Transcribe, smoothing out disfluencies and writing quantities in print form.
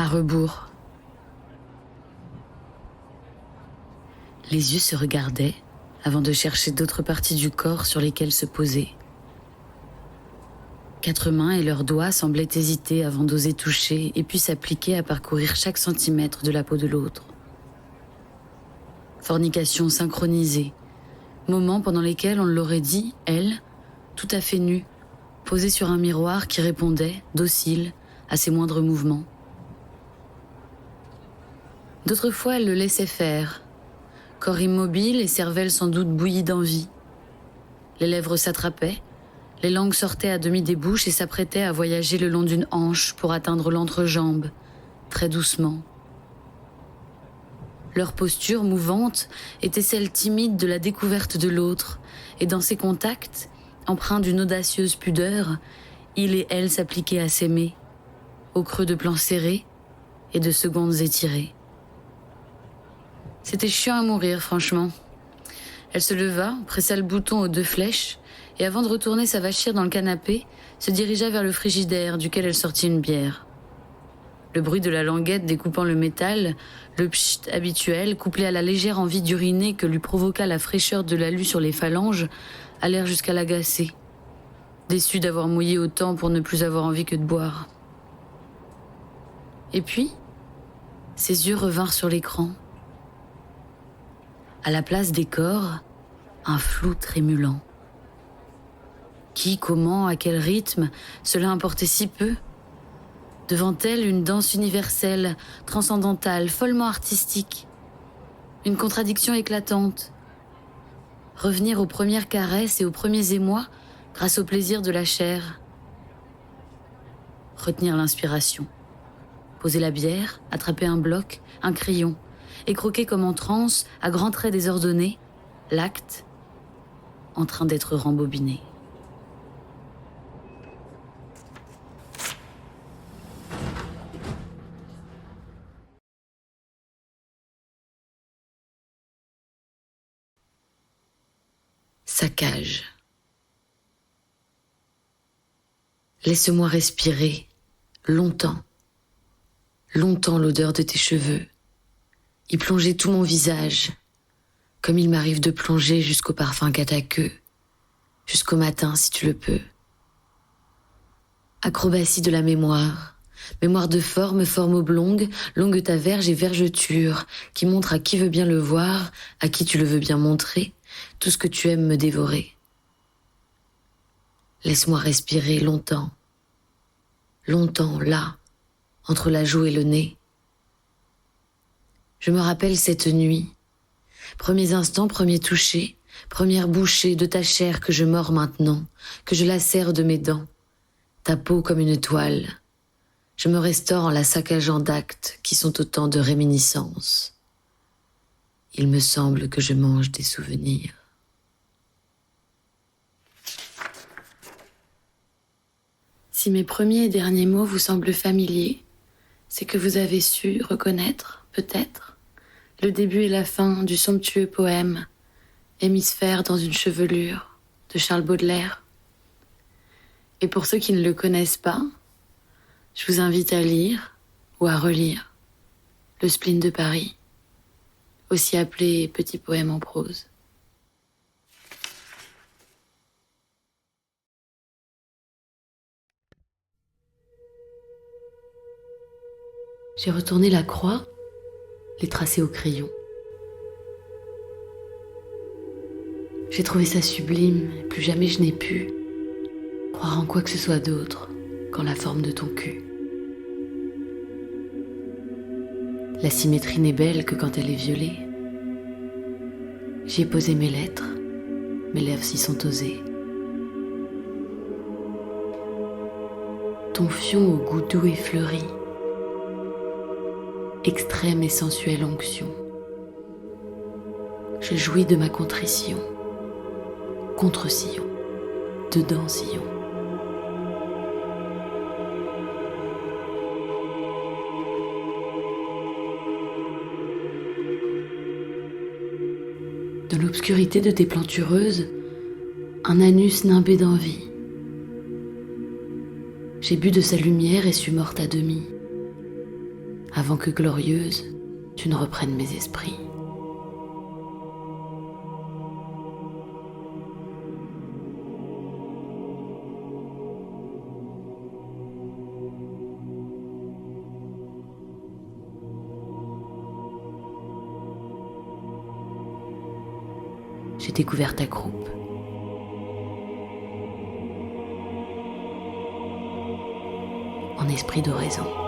À rebours. Les yeux se regardaient avant de chercher d'autres parties du corps sur lesquelles se poser. 4 mains et leurs doigts semblaient hésiter avant d'oser toucher et puis s'appliquer à parcourir chaque centimètre de la peau de l'autre. Fornication synchronisée, moments pendant lesquels on l'aurait dit, elle, tout à fait nue, posée sur un miroir qui répondait, docile, à ses moindres mouvements. D'autres fois, elle le laissait faire, corps immobile et cervelle sans doute bouillie d'envie. Les lèvres s'attrapaient, les langues sortaient à demi des bouches et s'apprêtaient à voyager le long d'une hanche pour atteindre l'entrejambe, très doucement. Leur posture mouvante était celle timide de la découverte de l'autre, et dans ces contacts, empreints d'une audacieuse pudeur, il et elle s'appliquaient à s'aimer, au creux de plans serrés et de secondes étirées. C'était chiant à mourir, franchement. Elle se leva, pressa le bouton aux 2 flèches, et avant de retourner s'avachir dans le canapé, se dirigea vers le frigidaire duquel elle sortit une bière. Le bruit de la languette découpant le métal, le pchit habituel, couplé à la légère envie d'uriner que lui provoqua la fraîcheur de l'alu sur les phalanges, allèrent jusqu'à l'agacer, déçue d'avoir mouillé autant pour ne plus avoir envie que de boire. Et puis, ses yeux revinrent sur l'écran. À la place des corps, un flou trémulant. Qui, comment, à quel rythme, cela importait si peu. Devant elle, une danse universelle, transcendantale, follement artistique. Une contradiction éclatante. Revenir aux premières caresses et aux premiers émois grâce au plaisir de la chair. Retenir l'inspiration. Poser la bière, attraper un bloc, un crayon, et croquer comme en transe, à grands traits désordonnés, l'acte en train d'être rembobiné. Saccage. Laisse-moi respirer, longtemps, longtemps l'odeur de tes cheveux, y plonger tout mon visage, comme il m'arrive de plonger jusqu'au parfum qu'à ta queue, jusqu'au matin si tu le peux. Acrobatie de la mémoire, mémoire de forme, forme oblongue, longue ta verge et vergeture, qui montre à qui veut bien le voir, à qui tu le veux bien montrer, tout ce que tu aimes me dévorer. Laisse-moi respirer longtemps, longtemps, là, entre la joue et le nez. Je me rappelle cette nuit, premiers instants, premier toucher, première bouchée de ta chair que je mords maintenant, que je lacère de mes dents, ta peau comme une toile. Je me restaure en la saccageant d'actes qui sont autant de réminiscences. Il me semble que je mange des souvenirs. Si mes premiers et derniers mots vous semblent familiers, c'est que vous avez su reconnaître, peut-être, le début et la fin du somptueux poème « Hémisphère dans une chevelure » de Charles Baudelaire. Et pour ceux qui ne le connaissent pas, je vous invite à lire ou à relire Le Spleen de Paris, aussi appelé Petit poème en prose. J'ai retourné la croix, les tracés au crayon. J'ai trouvé ça sublime, et plus jamais je n'ai pu croire en quoi que ce soit d'autre qu'en la forme de ton cul. La symétrie n'est belle que quand elle est violée. J'y ai posé mes lettres, mes lèvres s'y sont osées. Ton fion au goût doux et fleuri, extrême et sensuelle onction. Je jouis de ma contrition, contre-sillon, dedans sillon. Dans l'obscurité de tes plantureuses, un anus nimbé d'envie. J'ai bu de sa lumière et suis morte à demi. avant que glorieuse, tu ne reprennes mes esprits. J'ai découvert ta croupe. En esprit d'oraison.